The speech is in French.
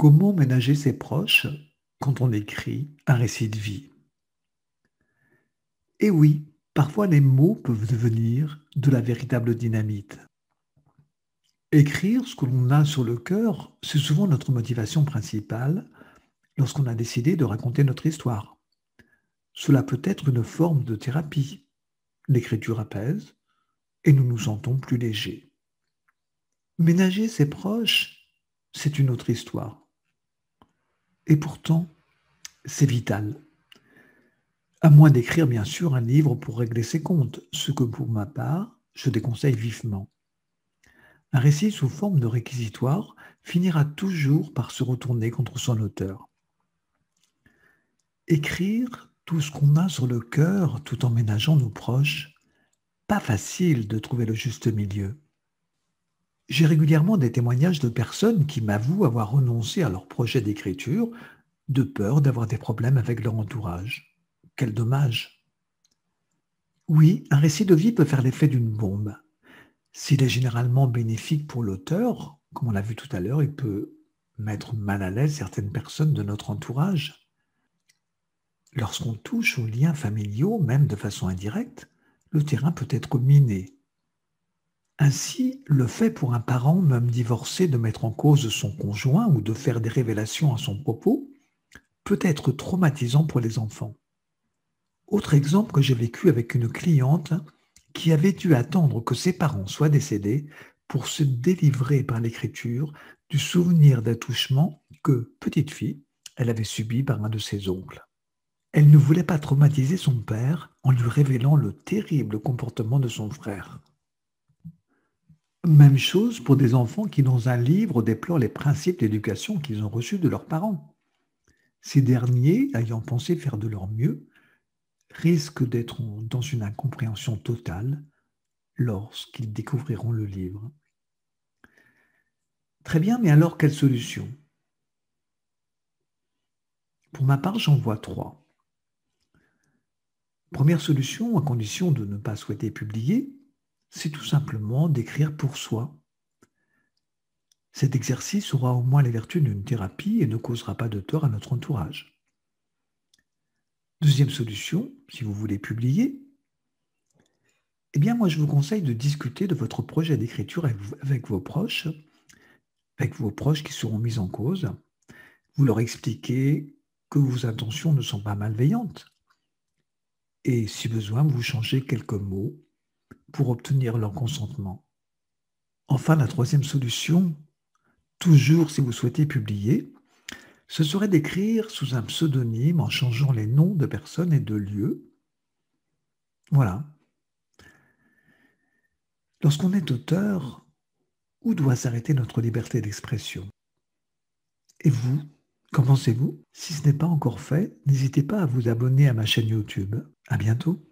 Comment ménager ses proches quand on écrit un récit de vie? Et oui, parfois les mots peuvent devenir de la véritable dynamite. Écrire ce que l'on a sur le cœur, c'est souvent notre motivation principale lorsqu'on a décidé de raconter notre histoire. Cela peut être une forme de thérapie. L'écriture apaise et nous nous sentons plus légers. Ménager ses proches, c'est une autre histoire. Et pourtant, c'est vital. À moins d'écrire bien sûr un livre pour régler ses comptes, ce que pour ma part, je déconseille vivement. Un récit sous forme de réquisitoire finira toujours par se retourner contre son auteur. Écrire tout ce qu'on a sur le cœur tout en ménageant nos proches, pas facile de trouver le juste milieu. J'ai régulièrement des témoignages de personnes qui m'avouent avoir renoncé à leur projet d'écriture de peur d'avoir des problèmes avec leur entourage. Quel dommage! Oui, un récit de vie peut faire l'effet d'une bombe. S'il est généralement bénéfique pour l'auteur, comme on l'a vu tout à l'heure, il peut mettre mal à l'aise certaines personnes de notre entourage. Lorsqu'on touche aux liens familiaux, même de façon indirecte, le terrain peut être miné. Ainsi, le fait pour un parent, même divorcé, de mettre en cause son conjoint ou de faire des révélations à son propos peut être traumatisant pour les enfants. Autre exemple que j'ai vécu avec une cliente qui avait dû attendre que ses parents soient décédés pour se délivrer par l'écriture du souvenir d'attouchement que, petite fille, elle avait subi par un de ses oncles. Elle ne voulait pas traumatiser son père en lui révélant le terrible comportement de son frère. Même chose pour des enfants qui, dans un livre, déplorent les principes d'éducation qu'ils ont reçus de leurs parents. Ces derniers, ayant pensé faire de leur mieux, risquent d'être dans une incompréhension totale lorsqu'ils découvriront le livre. Très bien, mais alors quelle solution? Pour ma part, j'en vois trois. Première solution, à condition de ne pas souhaiter publier, c'est tout simplement d'écrire pour soi. Cet exercice aura au moins les vertus d'une thérapie et ne causera pas de tort à notre entourage. Deuxième solution, si vous voulez publier, eh bien moi je vous conseille de discuter de votre projet d'écriture avec vos proches qui seront mis en cause. Vous leur expliquez que vos intentions ne sont pas malveillantes et si besoin, vous changez quelques mots pour obtenir leur consentement. Enfin, la troisième solution, toujours si vous souhaitez publier, ce serait d'écrire sous un pseudonyme en changeant les noms de personnes et de lieux. Voilà. Lorsqu'on est auteur, où doit s'arrêter notre liberté d'expression? Et vous, qu'en pensez-vous? Si ce n'est pas encore fait, n'hésitez pas à vous abonner à ma chaîne YouTube. À bientôt.